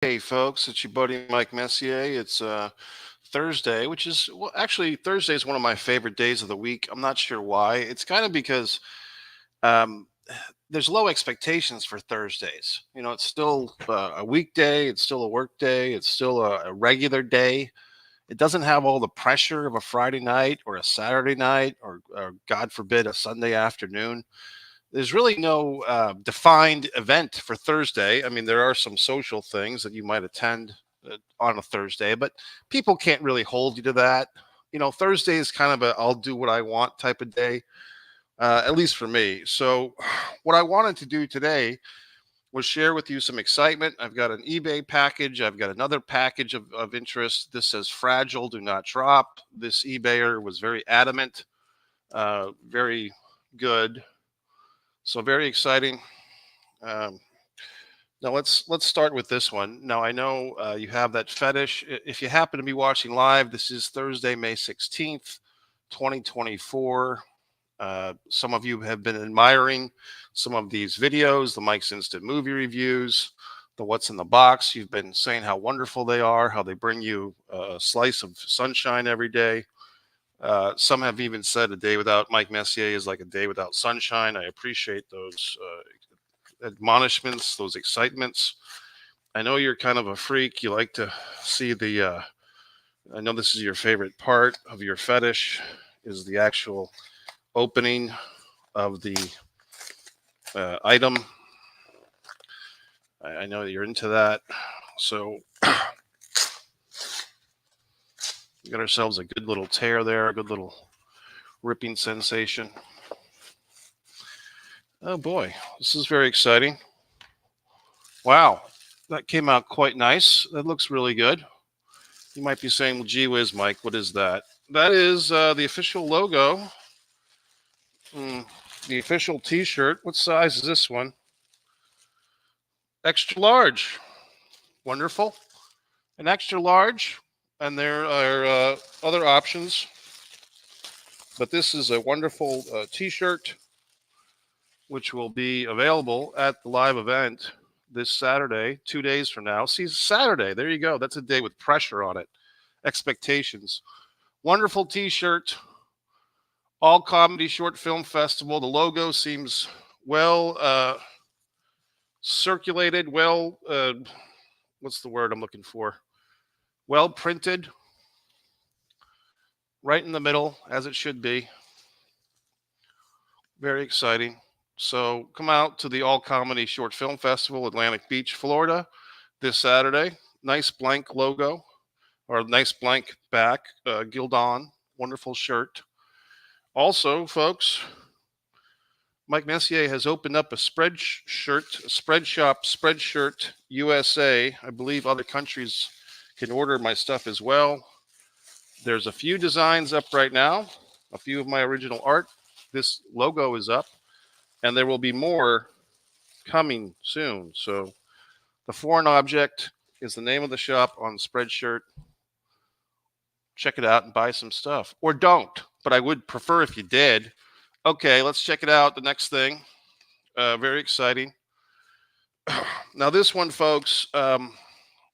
Hey folks, it's your buddy Mike Messier. It's Thursday, which is well, actually Thursday is one of my favorite days of the week. I'm not sure why. It's kind of because um, there's low expectations for Thursdays. You know, it's still a weekday, it's still a work day, it's still a regular day. It doesn't have all the pressure of a Friday night or a Saturday night or God forbid, a Sunday afternoon. There's really no defined event for Thursday. I mean, there are some social things that you might attend on a Thursday, but people can't really hold you to that. You know, Thursday is kind of a I'll do what I want type of day, at least for me. So, what I wanted to do today was share with you some excitement. I've got an eBay package. I've got another package of interest. This says fragile, do not drop. This eBayer was very adamant, very good. So, very exciting. Um, Now let's start with this one. Now I know you have that fetish. If you happen to be watching live, this is Thursday, May 16th, 2024. Some of you have been admiring some of these videos, the Mike's Instant Movie reviews, the What's in the Box. You've been saying how wonderful they are, how they bring you a slice of sunshine every day. Some have even said a day without Mike Messier is like a day without sunshine. I appreciate those admonishments, those excitements. I know you're kind of a freak. You like to see I know this is your favorite part of your fetish is the actual opening of the item. I know that you're into that. So we got ourselves a good little tear there, a good little ripping sensation. Oh boy, this is very exciting. Wow, that came out quite nice. That looks really good. You might be saying, well, gee whiz, Mike, what is that? That is the official logo. The official T-shirt. What size is this one? Extra large. Wonderful. An extra large, and there are other options. But this is a wonderful T-shirt, which will be available at the live event this Saturday, 2 days from now. See, Saturday. There you go. That's a day with pressure on it. Expectations. Wonderful T-shirt. All Comedy Short Film Festival. The logo seems well circulated, well, what's the word I'm looking for? Well printed, right in the middle, as it should be. Very exciting. So come out to the All Comedy Short Film Festival, Atlantic Beach, Florida, this Saturday. Nice blank logo, or nice blank back, Gildon, wonderful shirt. Also, folks, Mike Messier has opened up a spread shop, Spreadshirt USA. I believe other countries can order my stuff as well. There's a few designs up right now, a few of my original art. This logo is up, and there will be more coming soon. So, the Foreign Object is the name of the shop on Spreadshirt. Check it out and buy some stuff, or don't. But I would prefer if you did. Okay, let's check it out. The next thing, very exciting. Now, this one, folks.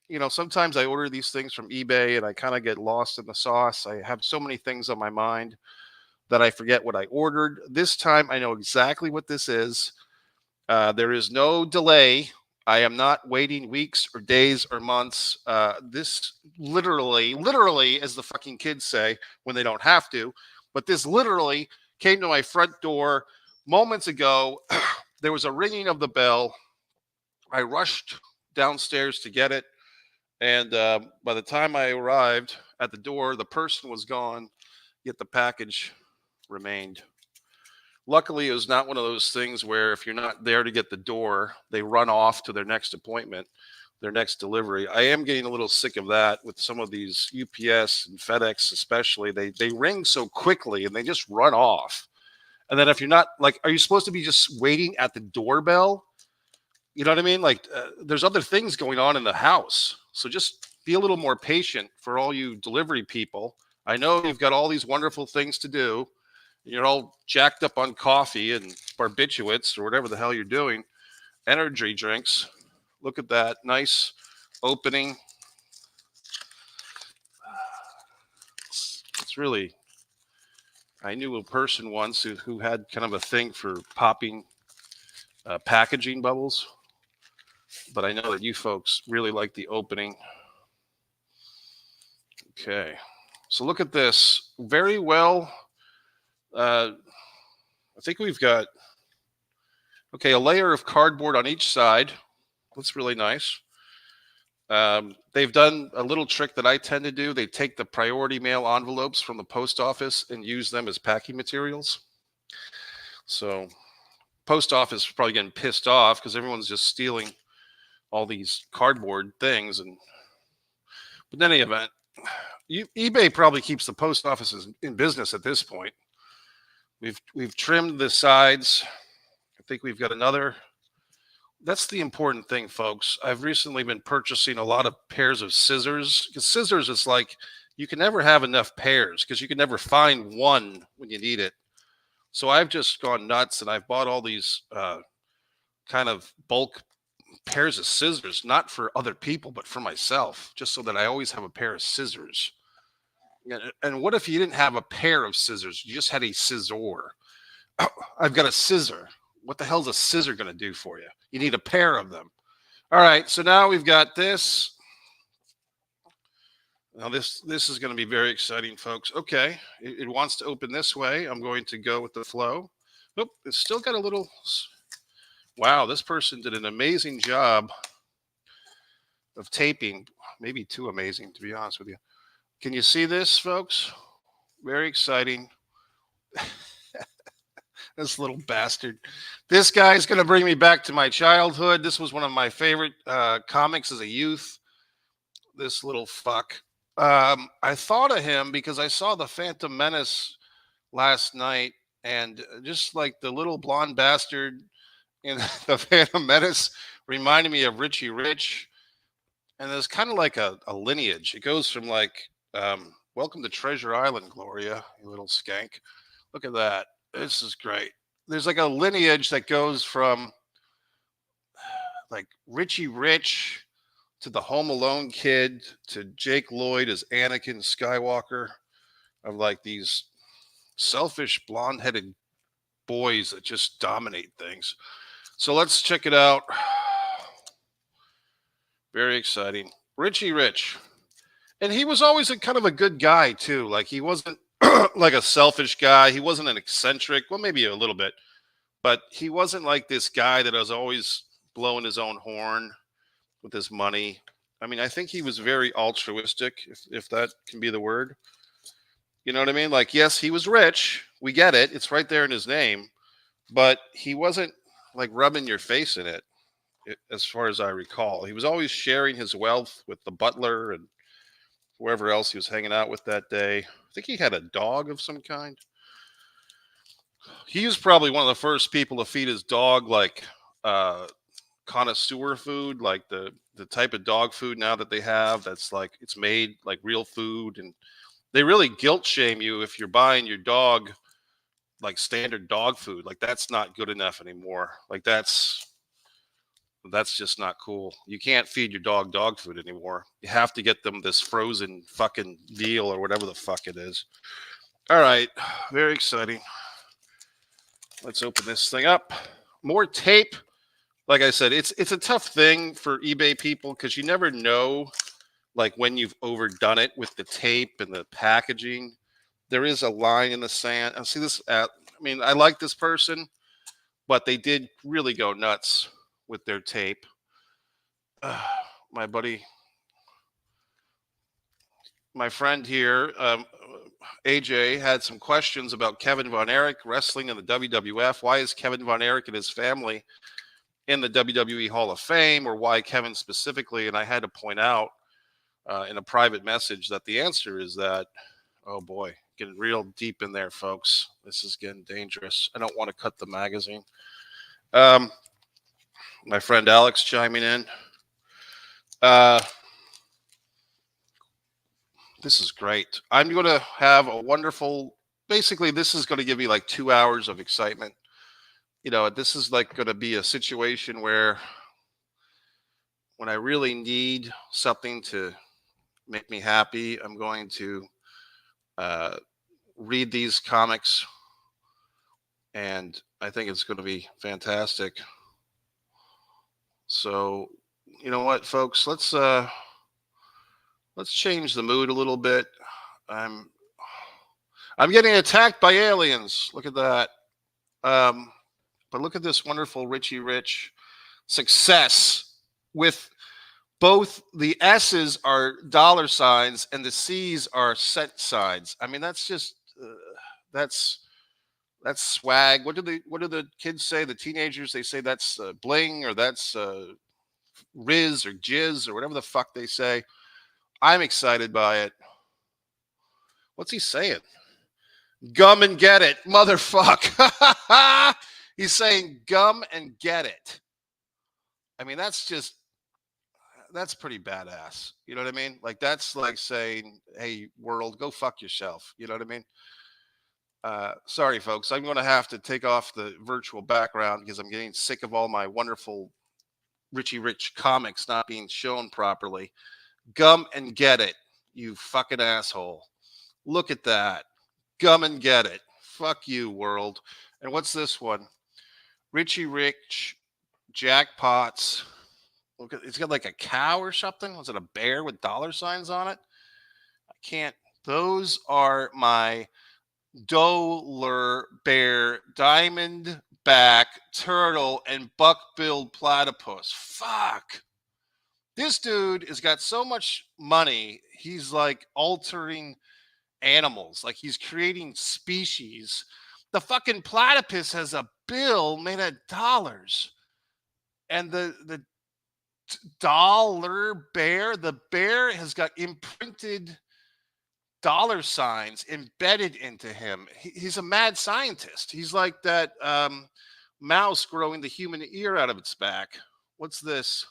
You know, sometimes I order these things from eBay and I kind of get lost in the sauce. I have so many things on my mind that I forget what I ordered. This time I know exactly what this is. There is no delay. I am not waiting weeks or days or months. This literally, as the fucking kids say when they don't have to, but this literally came to my front door moments ago. There was a ringing of the bell. I rushed downstairs to get it. And by the time I arrived at the door, the person was gone, yet the package remained. Luckily, it was not one of those things where if you're not there to get the door, they run off to their next appointment, their next delivery. I am getting a little sick of that with some of these UPS and FedEx, especially. They ring so quickly and they just run off. And then if you're not like, are you supposed to be just waiting at the doorbell? You know what I mean? Like, there's other things going on in the house. So just be a little more patient for all you delivery people. I know you've got all these wonderful things to do. You're all jacked up on coffee and barbiturates or whatever the hell you're doing. Energy drinks. Look at that. Nice opening. It's really, I knew a person once who had kind of a thing for popping packaging bubbles, but I know that you folks really like the opening. Okay, so look at this. Very well. I think we've got, okay, a layer of cardboard on each side. That's really nice. They've done a little trick that I tend to do. They take the priority mail envelopes from the post office and use them as packing materials. So post office is probably getting pissed off because everyone's just stealing all these cardboard things. But in any event, eBay probably keeps the post offices in business at this point. We've trimmed the sides. I think we've got another. That's the important thing, folks. I've recently been purchasing a lot of pairs of scissors, because scissors is like you can never have enough pairs because you can never find one when you need it. So I've just gone nuts and I've bought all these kind of bulk pairs of scissors, not for other people, but for myself, just so that I always have a pair of scissors. And what if you didn't have a pair of scissors? You just had a scissor. Oh, I've got a scissor. What the hell's a scissor going to do for you? You need a pair of them. All right, so now we've got this. Now this is going to be very exciting, folks. Okay, it wants to open this way. I'm going to go with the flow. Nope, it's still got a little. Wow, this person did an amazing job of taping. Maybe too amazing, to be honest with you. Can you see this, folks? Very exciting. This little bastard. This guy's going to bring me back to my childhood. This was one of my favorite comics as a youth. This little fuck. I thought of him because I saw the Phantom Menace last night, and just like the little blonde bastard in the Phantom Menace reminded me of Richie Rich. And there's kind of like a lineage. It goes from like, welcome to Treasure Island, Gloria, you little skank. Look at that. This is great. There's like a lineage that goes from like Richie Rich to the Home Alone kid to Jake Lloyd as Anakin Skywalker, of like these selfish blonde-headed boys that just dominate things. So let's check it out. Very exciting. Richie Rich. And he was always a kind of a good guy too. Like he wasn't like a selfish guy. He wasn't an eccentric. Well, maybe a little bit, but he wasn't like this guy that was always blowing his own horn with his money. I mean, I think he was very altruistic, if that can be the word. You know what I mean? Like, yes, he was rich. We get it. It's right there in his name. But he wasn't like rubbing your face in it, as far as I recall. He was always sharing his wealth with the butler and whoever else he was hanging out with that day. I think he had a dog of some kind. He was probably one of the first people to feed his dog like connoisseur food, like the type of dog food now that they have that's like it's made like real food. And they really guilt shame you if you're buying your dog like standard dog food. Like that's not good enough anymore. Like that's just not cool. You can't feed your dog food anymore. You have to get them this frozen fucking deal or whatever the fuck it is. All right, very exciting. Let's open this thing up. More tape. Like I said, it's a tough thing for eBay people because you never know like when you've overdone it with the tape and the packaging. There is a line in the sand. I see this I mean, I like this person, but they did really go nuts with their tape. My buddy, my friend here, AJ, had some questions about Kevin Von Erich wrestling in the WWF. Why is Kevin Von Erich and his family in the WWE Hall of Fame, or why Kevin specifically? And I had to point out in a private message that the answer is that, oh boy, getting real deep in there, folks. This is getting dangerous. I don't want to cut the magazine. My friend Alex chiming in. This is great. I'm going to have a wonderful, basically, this is going to give me like 2 hours of excitement. You know, this is like going to be a situation where when I really need something to make me happy, I'm going to uh, read these comics, and I think it's going to be fantastic. So, you know what, folks? Let's change the mood a little bit. I'm I'm getting attacked by aliens. Look at that. Um, but look at this wonderful Richie Rich success with both the S's are dollar signs and the C's are cent signs. I mean, that's just that's that's swag. What do the kids say? The teenagers, they say that's bling, or that's Riz or Jizz or whatever the fuck they say. I'm excited by it. What's he saying? Gum and get it, motherfuck. He's saying gum and get it. I mean, that's pretty badass. You know what I mean? Like, that's like saying, "Hey, world, go fuck yourself." You know what I mean? Sorry, folks. I'm going to have to take off the virtual background because I'm getting sick of all my wonderful Richie Rich comics not being shown properly. Gum and get it, you fucking asshole. Look at that. Gum and get it. Fuck you, world. And what's this one? Richie Rich jackpots. Look at, it's got like a cow or something. Was it a bear with dollar signs on it? I can't. Those are my dollar bear, diamond back, turtle, and buck-billed platypus. Fuck. This dude has got so much money. He's like altering animals, like he's creating species. The fucking platypus has a bill made of dollars, and the dollar bear, the bear has got imprinted dollar signs embedded into him. He's a mad scientist. He's like that mouse growing the human ear out of its back. What's this?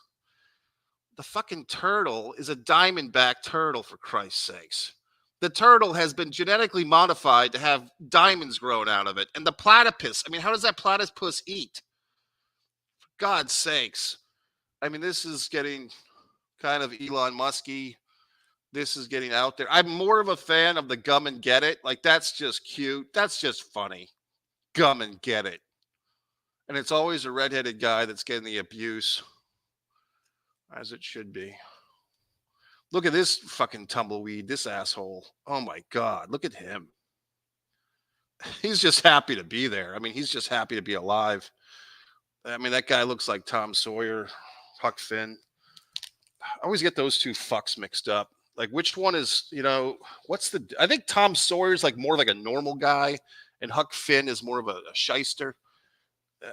The fucking turtle is a diamondback turtle, for Christ's sakes. The turtle has been genetically modified to have diamonds grown out of it. And the platypus, I mean, how does that platypus eat? For God's sakes. I mean, this is getting kind of Elon Musky. This is getting out there. I'm more of a fan of the gum and get it. Like, that's just cute. That's just funny. Gum and get it. And it's always a redheaded guy that's getting the abuse, as it should be. Look at this fucking tumbleweed, this asshole. Oh my God, look at him. He's just happy to be there. I mean, he's just happy to be alive. I mean, that guy looks like Tom Sawyer, Huck Finn. I always get those two fucks mixed up. Like, which one is, I think Tom Sawyer's like more like a normal guy, and Huck Finn is more of a shyster.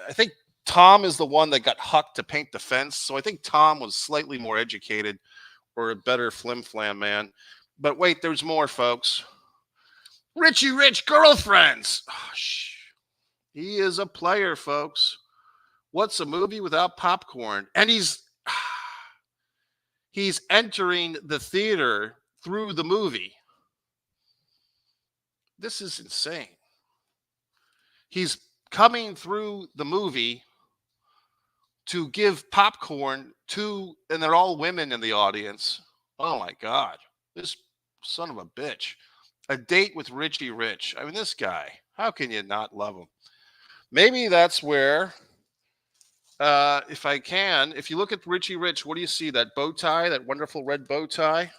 I think Tom is the one that got Huck to paint the fence. So I think Tom was slightly more educated or a better flim-flam man. But wait, there's more, folks. Richie Rich girlfriends. Oh, he is a player, folks. What's a movie without popcorn? And he's entering the theater through the movie. This is insane. He's coming through the movie to give popcorn to, and they're all women in the audience. Oh my God, this son of a bitch. A date with Richie Rich. I mean, this guy, how can you not love him? Maybe that's where, if you look at Richie Rich, what do you see? That bow tie, that wonderful red bow tie?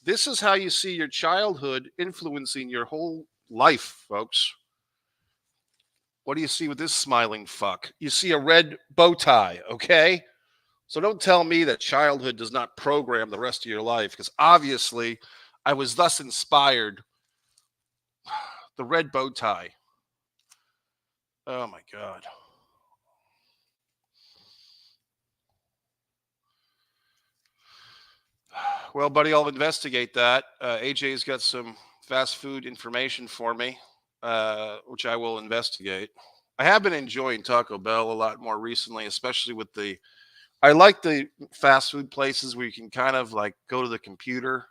This is how you see your childhood influencing your whole life, folks. What do you see with this smiling fuck? You see a red bow tie, okay? So don't tell me that childhood does not program the rest of your life, because obviously I was thus inspired. The red bow tie. Oh my God. Well, buddy, I'll investigate that. AJ's got some fast food information for me, which I will investigate. I have been enjoying Taco Bell a lot more recently, especially with I like the fast food places where you can kind of like go to the computer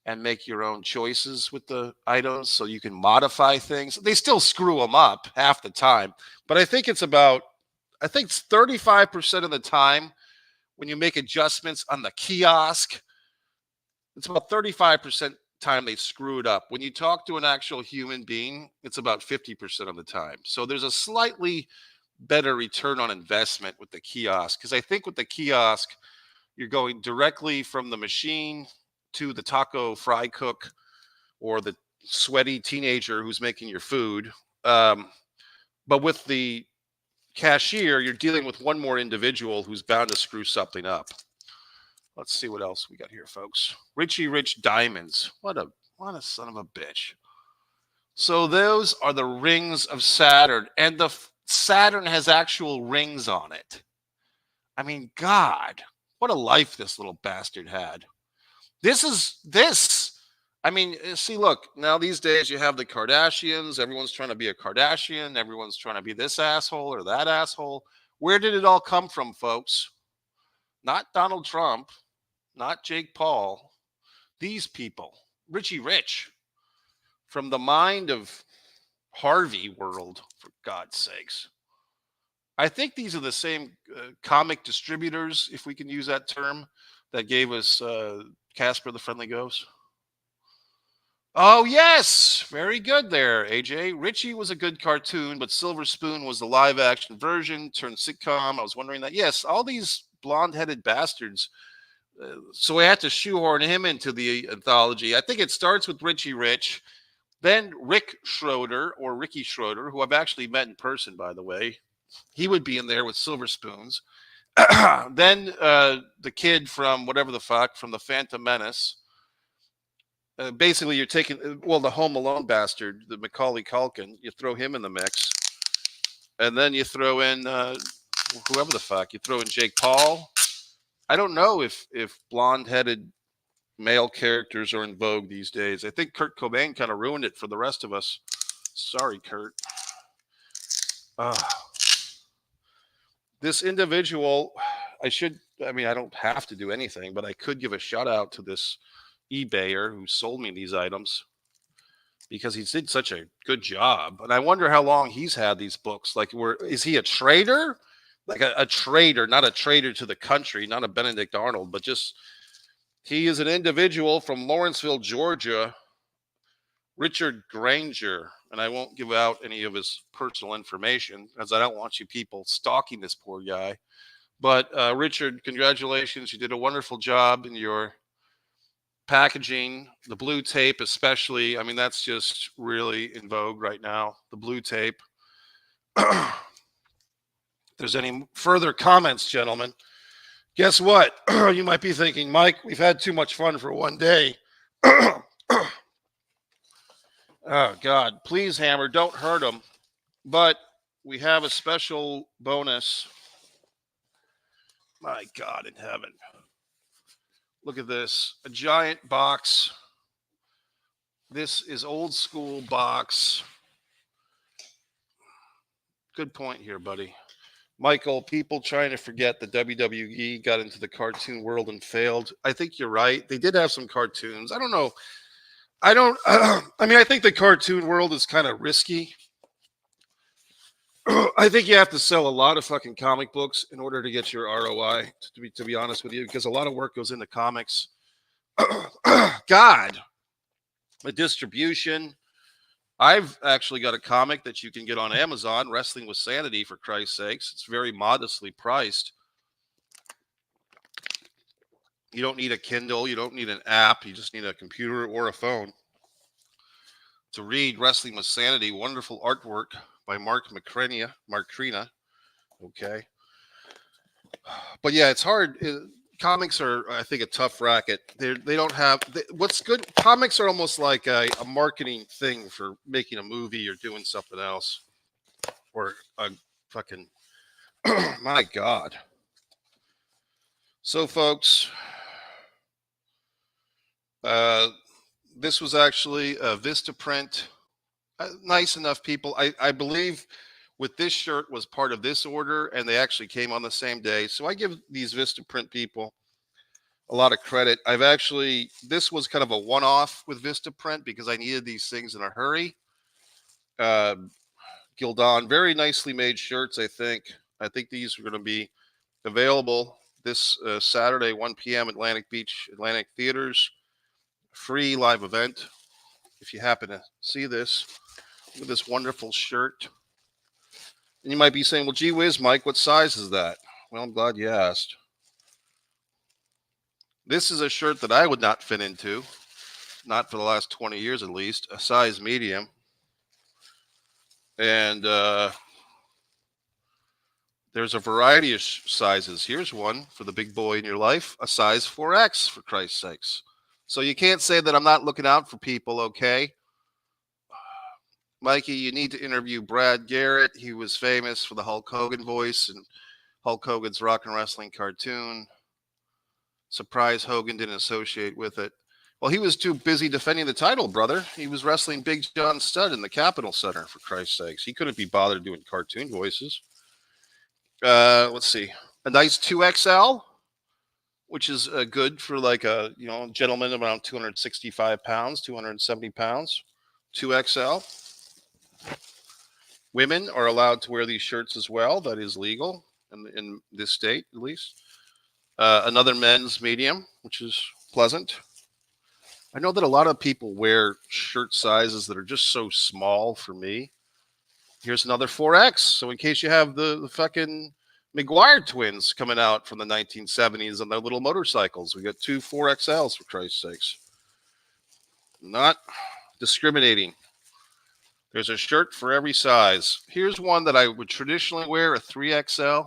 and make your own choices with the items, so you can modify things. They still screw them up half the time, but I think it's 35% of the time when you make adjustments on the kiosk, it's about 35% time they screw it up. When you talk to an actual human being, it's about 50% of the time. So there's a slightly better return on investment with the kiosk, because I think with the kiosk, you're going directly from the machine to the taco fry cook or the sweaty teenager who's making your food. But with the cashier, you're dealing with one more individual who's bound to screw something up. Let's see what else we got here, folks. Richie Rich Diamonds. What a son of a bitch. So those are the rings of Saturn, and the Saturn has actual rings on it. I mean, God, what a life this little bastard had. This. I mean, see, look, now these days you have the Kardashians. Everyone's trying to be a Kardashian. Everyone's trying to be this asshole or that asshole. Where did it all come from, folks? Not Donald Trump, not Jake Paul. These people, Richie Rich, from the mind of Harvey World, for God's sakes. I think these are the same comic distributors, if we can use that term, that gave us Casper the Friendly Ghost. Oh, yes. Very good there, AJ. Richie was a good cartoon, but Silver Spoon was the live action version turned sitcom. I was wondering that. Yes, all these blonde headed bastards. So we had to shoehorn him into the anthology. I think it starts with Richie Rich, then Rick Schroeder, or Ricky Schroeder, who I've actually met in person, by the way. He would be in there with Silver Spoons. Then the kid from whatever the fuck, from the Phantom Menace. Basically, you're taking, the Home Alone bastard, the Macaulay Culkin, you throw him in the mix. And then you throw in whoever the fuck. You throw in Jake Paul. I don't know if blonde-headed male characters are in vogue these days. I think Kurt Cobain kind of ruined it for the rest of us. Sorry, Kurt. This individual, I don't have to do anything, but I could give a shout out to this eBayer who sold me these items because he did such a good job. And I wonder how long he's had these books. Like, is he a trader? Like a trader, not a traitor to the country, not a Benedict Arnold, but just he is an individual from Lawrenceville, Georgia, Richard Granger. And I won't give out any of his personal information as I don't want you people stalking this poor guy. But Richard, congratulations. You did a wonderful job in your packaging, the blue tape especially. I mean, that's just really in vogue right now, the blue tape. If there's any further comments, gentlemen, guess what? You might be thinking, Mike, we've had too much fun for one day. Oh, God, please, Hammer, don't hurt him. But we have a special bonus. My God in heaven. Look at this, a giant box. This is old school box. Good point here, buddy. Michael, people trying to forget the WWE got into the cartoon world and failed. I think you're right. They did have some cartoons. I don't know. I think the cartoon world is kind of risky. I think you have to sell a lot of fucking comic books in order to get your ROI, to be honest with you, because a lot of work goes into comics. God, the distribution. I've actually got a comic that you can get on Amazon, Wrestling with Sanity, for Christ's sakes. It's very modestly priced. You don't need a Kindle. You don't need an app. You just need a computer or a phone to read Wrestling with Sanity. Wonderful artwork by Mark Macrina. Okay. But yeah, it's hard. Comics are, I think, a tough racket. They don't have what's good. Comics are almost like a marketing thing for making a movie or doing something else, or a fucking my God. So, folks, this was actually a Vistaprint. Nice enough people. I believe with this shirt was part of this order, and they actually came on the same day. So I give these Vistaprint people a lot of credit. This was kind of a one-off with Vistaprint because I needed these things in a hurry. Gildan, very nicely made shirts, I think. I think these are going to be available this Saturday, 1 p.m. Atlantic Beach, Atlantic Theaters. Free live event. If you happen to see this, look at this wonderful shirt. And you might be saying, well, gee whiz, Mike, what size is that? Well, I'm glad you asked. This is a shirt that I would not fit into, not for the last 20 years at least, a size medium. And there's a variety of sizes. Here's one for the big boy in your life, a size 4X, for Christ's sakes. So you can't say that I'm not looking out for people, okay? Mikey, you need to interview Brad Garrett. He was famous for the Hulk Hogan voice and Hulk Hogan's Rock and Wrestling cartoon. Surprise Hogan didn't associate with it. Well, he was too busy defending the title, brother. He was wrestling Big John Studd in the Capitol Center, for Christ's sakes. He couldn't be bothered doing cartoon voices. Let's see. A nice 2XL, which is good for like a gentleman around 265 pounds, 270 pounds. 2XL. Women are allowed to wear these shirts as well. That is legal in this state, at least. Another men's medium, which is pleasant. I know that a lot of people wear shirt sizes that are just so small for me. Here's another 4X. So in case you have the fucking McGuire twins coming out from the 1970s on their little motorcycles, we got two 4XLs, for Christ's sakes. Not discriminating. There's a shirt for every size. Here's one that I would traditionally wear, a 3XL.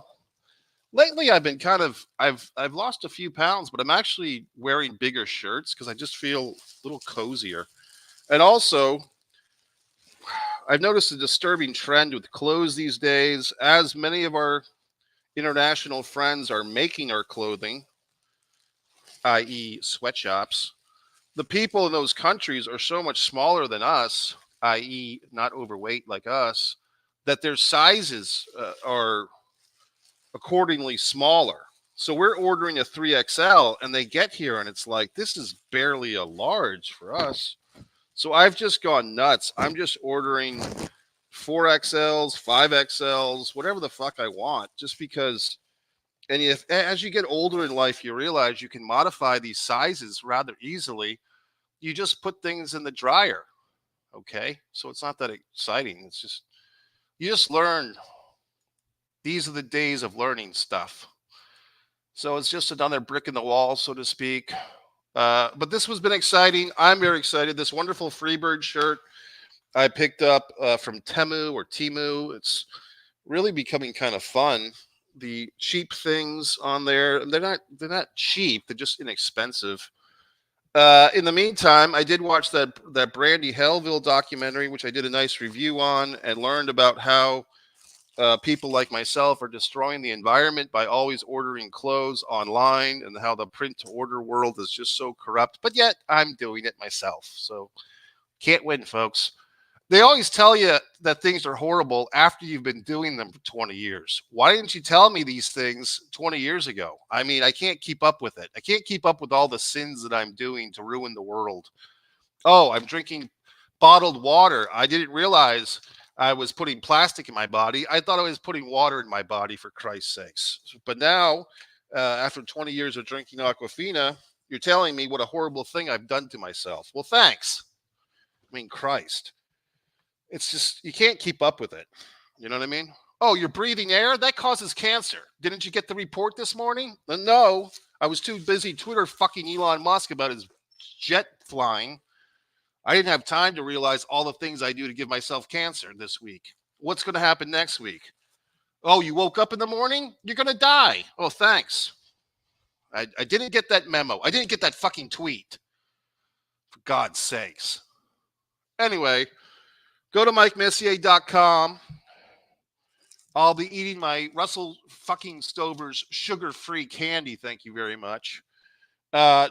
Lately, I've lost a few pounds, but I'm actually wearing bigger shirts because I just feel a little cozier. And also, I've noticed a disturbing trend with clothes these days, as many of our international friends are making our clothing, i.e. sweatshops. The people in those countries are so much smaller than us, i.e. not overweight like us, that their sizes are accordingly smaller. So we're ordering a 3XL and they get here and it's like, this is barely a large for us. So I've just gone nuts. I'm just ordering 4XLs, 5XLs, whatever the fuck I want, just because. And if as you get older in life, you realize you can modify these sizes rather easily. You just put things in the dryer. Okay. So it's not that exciting. It's just, you just learn. These are the days of learning stuff. So it's just another brick in the wall, so to speak. But this has been exciting. I'm very excited. This wonderful Freebird shirt I picked up from Temu or Temu. It's really becoming kind of fun. The cheap things on there, they're not cheap. They're just inexpensive. In the meantime, I did watch that Brandy Hellville documentary, which I did a nice review on, and learned about how people like myself are destroying the environment by always ordering clothes online, and how the print to order world is just so corrupt. But yet I'm doing it myself. So can't win, folks. They always tell you that things are horrible after you've been doing them for 20 years. Why didn't you tell me these things 20 years ago? I mean, I can't keep up with it. I can't keep up with all the sins that I'm doing to ruin the world. Oh, I'm drinking bottled water. I didn't realize I was putting plastic in my body. I thought I was putting water in my body, for Christ's sakes. But now, after 20 years of drinking Aquafina, you're telling me what a horrible thing I've done to myself. Well, thanks. I mean, Christ. It's just, you can't keep up with it. You know what I mean? Oh, you're breathing air? That causes cancer. Didn't you get the report this morning? No. I was too busy Twitter fucking Elon Musk about his jet flying. I didn't have time to realize all the things I do to give myself cancer this week. What's going to happen next week? Oh, you woke up in the morning? You're going to die. Oh, thanks. I didn't get that memo. I didn't get that fucking tweet. For God's sakes. Anyway, go to MikeMessier.com. I'll be eating my Russell fucking Stover's sugar-free candy. Thank you very much.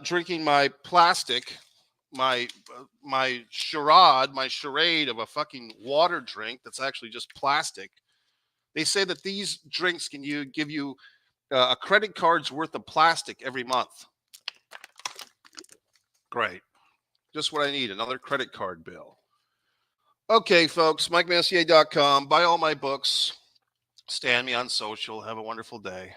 Drinking my plastic, my charade of a fucking water drink that's actually just plastic. They say that these drinks can give you a credit card's worth of plastic every month. Great. Just what I need, another credit card bill. Okay, folks, MikeMessier.com. Buy all my books. Stand me on social. Have a wonderful day.